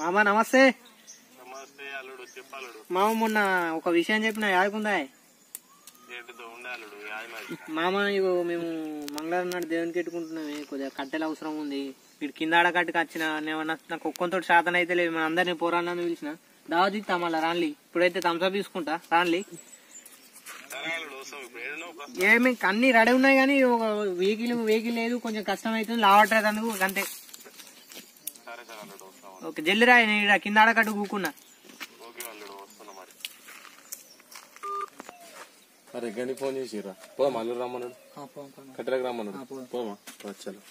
మామ నమస్తే. నమస్తే అల్లుడు, చెప్పాలడు. మామ మొన్న ఒక విషయం చెప్పిన యాదకుందా? మామ ఇగో మేము మంగళవారం నాడు దేవునికి పెట్టుకుంటున్నామే, కొద్దిగా కట్టెలు అవసరం ఉంది. ఇటు కింద ఆడకట్టుకు వచ్చిన నాకు ఒక్కొంతో శాతం అయితే లేదు. మన అందరినీ పోరాలని పిలిచిన దావత్ ఇస్తా మళ్ళా రాన్లీ. ఇప్పుడైతే థమ్స్అప్ తీసుకుంటా రాన్లీ. ఏమి అన్ని రెడీ ఉన్నాయి కానీ ఒక వెహికల్ లేదు, కొంచెం కష్టం అవుతుంది. లావట్లేదు అందుకు అంతే. ఓకే జల్లి రా, నేను కింద ఆడకట్టు కూకున్నా. అరే గని ఫోన్ చేసిరా, పోమా అల్లుడు రమ్మన్నాడు, కట్టెలకు రమ్మన్నాడు, పోమా వచ్చాను.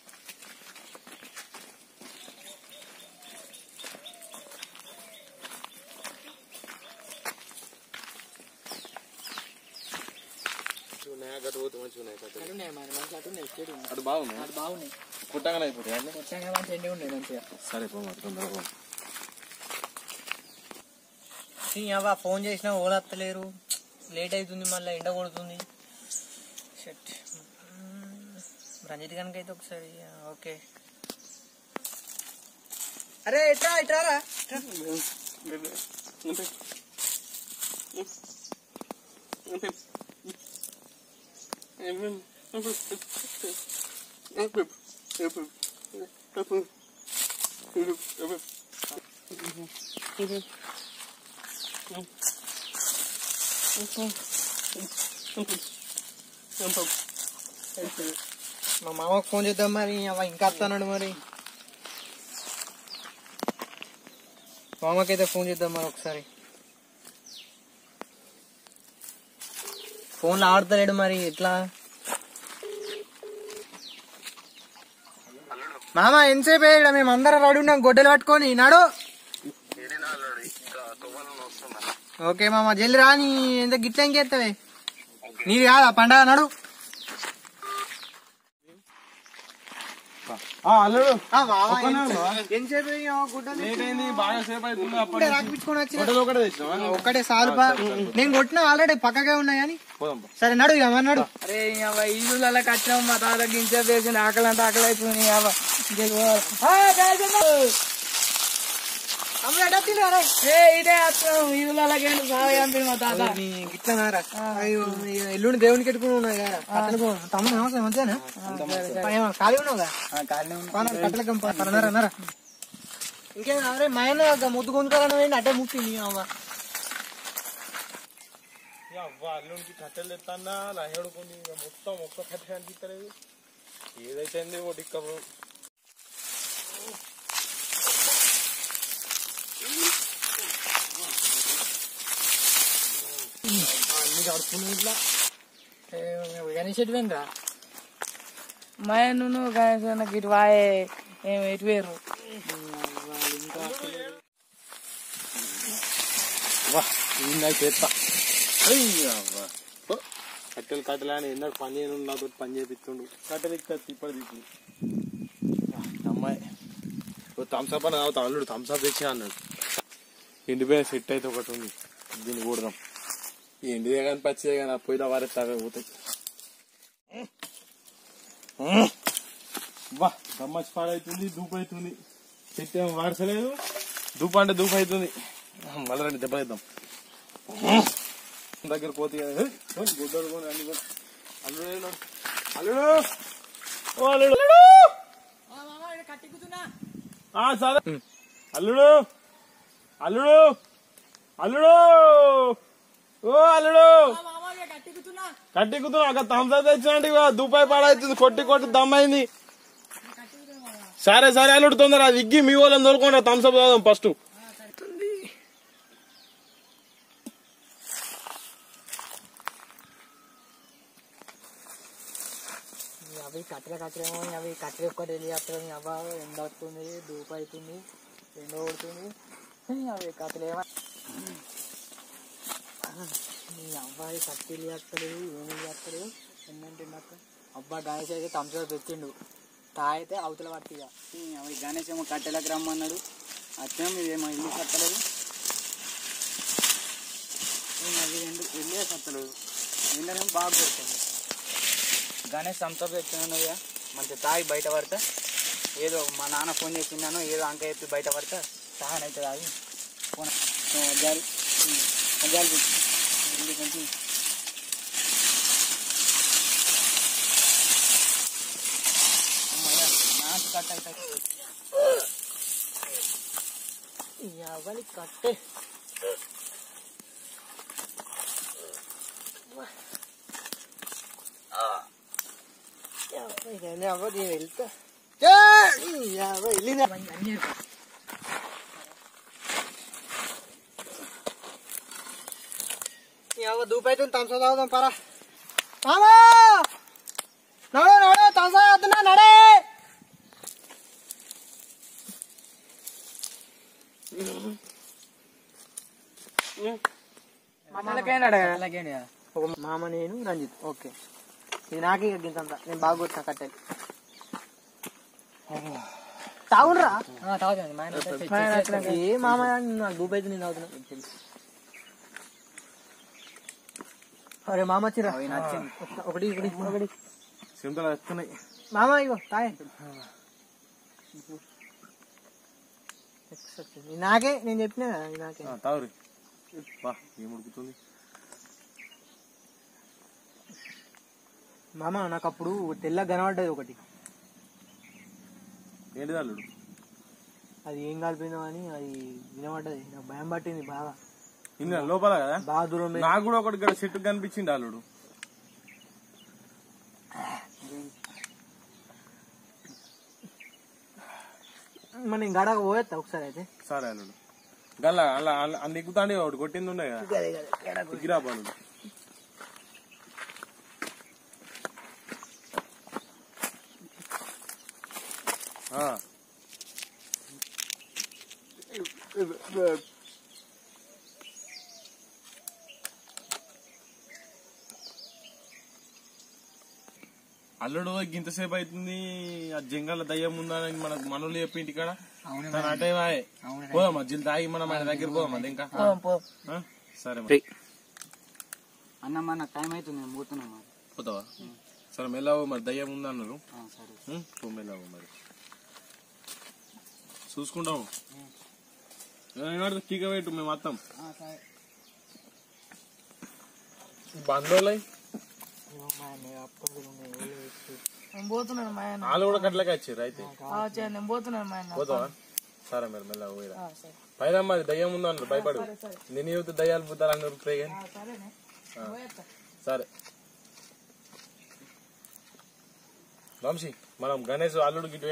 అటు బాగున్నాయి, కుట్టగానే అయిపోతాయి. సరే పోమా తొందరగా. ఫోన్ చేసినా ఓలత్తలేరు, లేట్ అవుతుంది, మళ్ళీ ఎండ కొడుతుంది. రంజిత్ కనుక అయితే ఒకసారి. ఓకే అరే ఇట్రా ఇట్రారా. మా మామకు ఫోన్ చేద్దాం మరి, ఇంకా వస్తాడు మరి. మామకైతే ఫోన్ చేద్దాం మరి ఒకసారి. ఫోన్లో ఆడతలేడు మరి ఎట్లా? మామ ఎంతసేపు వేయడా? మేము అందరం రెడీ ఉన్నాం గొడ్డలు పట్టుకొని. నాడు ఓకే మామ జల్లి రా. నీ ఎంత గిట్ల ఇంకేస్తావే, నీది కాదా పండగ? నాడు ఒక్కటే సాలు. నేను కొట్టిన ఆల్రెడీ పక్కగా ఉన్నాయి కానీ. సరే నడు ఇక మరి నడు. అరే ఈదులకి వచ్చినాం, మా తాత గింజ వేసి ఆకలి అంటే ఆకలి అవుతుంది. ఇదే వస్తున్నాం ఈదులకి మా తాత ఇట్లా ఎల్లుండి దేవునికి పెట్టుకుని ఉన్నాయి కదా. తమ్ముడు నమస్తే, మంచిగానే ఖాళీ ఉన్నావు కదా? కట్టెలకి ఇంకేం అరే మైన ముద్దు కొందుకోవాలని అడ్డే ముట్టింది. అల్లుడికి కట్టెలు తెస్తానా లహేడుకుని మొత్తం ఒక్క కట్టె కనిపిస్తలేదు. ఏదైతే ఒకటి గణేష్ ఎటు పోయినరా? మయను గణేష్ నాకు ఇటు వాయే ఎటు వేరు. చేస్తా కట్టెలు అని ఎన్నడూ పని చేయను, నాతో పని చేపిస్తుండు. కట్టెలు ఇప్పటి తీసి అమ్మాయి థమ్స్అప్ అని తాగుతా. అల్లుడు థమ్స్అప్ తెచ్చి అన్నాడు. ఎండిపోయిన సెట్ అయితే ఒకటి ఉంది, దీన్ని కూడదాం. ఎండిదే కానీ పచ్చిదే కానీ పోయిన వారే తాగే పోతాయి. వా గమ్మచ్చి పాడవుతుంది, దూపు అవుతుంది. చెట్టు ఏమో వాడసలేదు, దూపు అంటే దూపు అవుతుంది. మళ్ళీ రండి దెబ్బలేద్దాం. దగ్గర పోతే గుడ్డలు కొని అన్ని అల్లుడు అల్లుడు ఓ అల్లుడు సరే అల్లుడు అల్లుడు అల్లుడు ఓ అల్లుడు కట్టికుతున్నా. అక్కడ థమ్స్అప్ తెచ్చినట్టు దూపాయి పాడవుతుంది, కొట్టి కొట్టి దమ్మైంది. సరే సరే అల్లుడు తొందర అది ఇగ్గి మీ వాళ్ళని తోలుకుంటా. థమ్స్అప్ తాగుదాం ఫస్ట్. అవి కట్టెలేమో, అవి కట్టెలు ఒక్కటి వెళ్ళి అబ్బా ఎండ వస్తుంది, దూపు అవుతుంది, ఎండ కొడుతుంది. అవి కట్టెలేమో నీ అబ్బాయి కట్టెలు చేస్తలేవు, ఏమి చేస్తలేవు. ఏంటంటే నాకు అబ్బా గణేష్ అయితే థమ్స్అప్ పెట్టిండు, తాగితే అవతల పట్టిగా. అవి గణేష్ ఏమో కట్టెలకు రమ్మన్నాడు. వచ్చాము, ఇదేమో ఇల్లు కట్టలేదు. అవి రెండు ఇల్లే కట్టలేదు, ఎండలేమో బాగా కొడుతుంది. గణేష్ థమ్స్అప్ తెచ్చినాను మంచి తాగి బయట పడతా. ఏదో మా నాన్న ఫోన్ చేసినాను, ఏదో అంక చెప్పి బయట పడతా. తాగని అవుతుంది అది జాలి జాలి కొంచెం నాకు కట్ అవుతుంది ఎవరి కట్టే వెళ్తా దూపైతుంది తమసా తాగుదాం పరా మామా నడు నడు తమసా తాగుతున్నా నడే ఒక మామ నేను రంజిత్ ఓకే ఇది నాకే గింతంత నేను బాగా కొట్టిన కట్టెలు తాగుండ్రా ఏ మామ నాకు దూపైతే నేను తాగుతున్నా అరే మామ వచ్చిరా ఒకటి ఒకటి ఒకటి సింపుల్ వస్తున్నాయి మామ ఇగో తాగే నాకే నేను చెప్పినా నాకే తాగురి బా ఏం ఉడుకుతుంది మామ నాకు అప్పుడు తెల్ల కనబడ్డది ఒకటి ఏంటిది అల్లుడు అది ఏం కలిపిందో అని అది వినబడ్డది నాకు భయం పట్టింది బాగా ఇంకా లోపల కదా బాగా దూరం నాకు కూడా ఒకటి ఇక్కడ చెట్టు కనిపించింది అల్లుడు మనం గడక పోయేస్తా ఒకసారి అయితే సరే అల్లుడు గల్లా అలా అన్ని ఎక్కుతాండి ఒకటి కొట్టింది ఉన్నాయి కదా ఎగిరా బాలు అల్లుడు ఇంతసేపు అవుతుంది ఆ జంగల దయ్యం ఉందని మనకు మనోళ్ళు చెప్పి ఇంటికాడ తను అటే వాయే పోదామా జిల్ తాగి మనం ఆయన దగ్గర పోదామా ఇంకా సరే అన్న మన టైం అవుతుంది నేను పోతున్నా పోతావా సరే మెల్లవు మరి దయ్యం ఉందన్నారు సరే పో మెల్లవు మరి చూసుకుంటాము కీక పెట్టు మేము మొత్తం బంధువులై వాళ్ళు కూడా కట్లకి వచ్చారు అయితే పోతావా సరే మరి మెల్ల పోయిరా పైన మరి దయ్యం ఉందా అన్నారు భయపడు నేను యూత్ దయ్యాలు పోతారు అన్నారు కానీ సరే వంశీ మనం గణేష్ అల్లుడికి ఇటు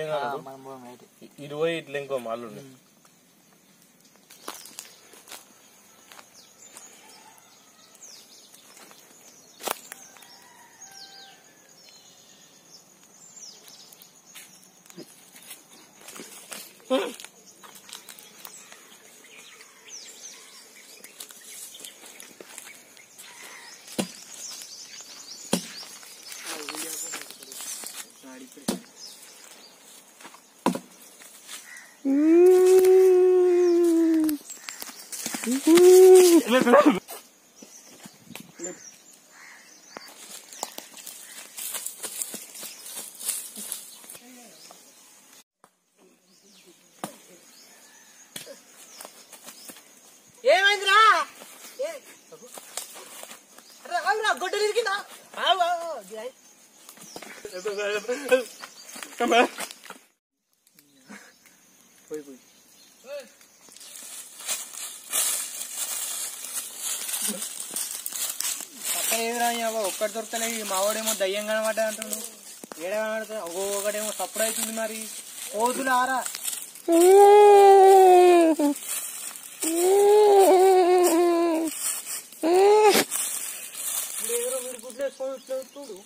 ఇటు పోయి ఇట్లా ఇంకో అల్లుడిని ఏమైందిరా గొడ్డలు ఇరికిందా పోయి పోయి పక్క ఏదిరా ఒక్కటి దొరకలే మావాడేమో దయ్యం కనబడ్డ అంటుండు ఏడ కనబడుతుంది ఒక్కొక్కటేమో సప్పుడు అవుతుంది మరి పోతులు ఆరా ఇప్పుడు మీరు గుడ్లు వేసుకొని ఇట్లా చూడు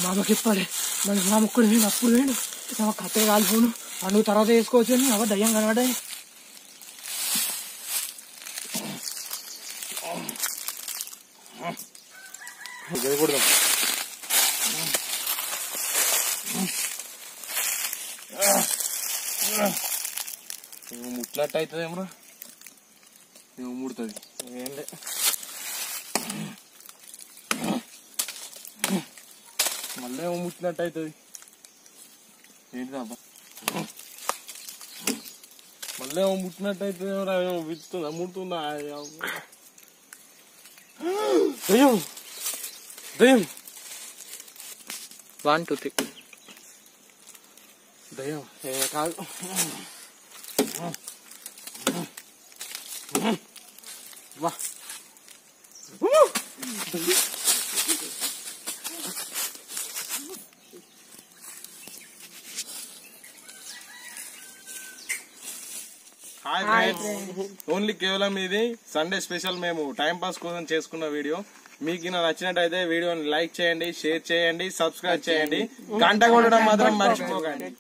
మామకి చెప్పాలి మన మామ ఒక్కడు వేడు అప్పుడు వేడు మామ కట్టే కాలిపోను నువ్వు తర్వాత వేసుకోవచ్చు అని అవ దయ్యం కనబడ్డాయి ముట్లట్టు అవుతుందేమో ఏమో ముడుతుంది ఏంటే మళ్ళీ ఏమో ముట్టినట్టు అవుతుంది ఏంటి అబ్బా మళ్ళీ ఏమో ముట్టినట్టు అవుతుంది ఏమో విత్తుందా ముడుతుందా దయ్యం దయ్యం 1 2 3 దయ్యం కాదు వా హాయ్ ఓన్లీ కేవలం ఇది సండే స్పెషల్ మేము టైం పాస్ కోసం చేసుకున్న వీడియో మీకు నచ్చినట్టయితే వీడియోని లైక్ చేయండి షేర్ చేయండి సబ్స్క్రైబ్ చేయండి గంట కొట్టడం మాత్రం మర్చిపోకండి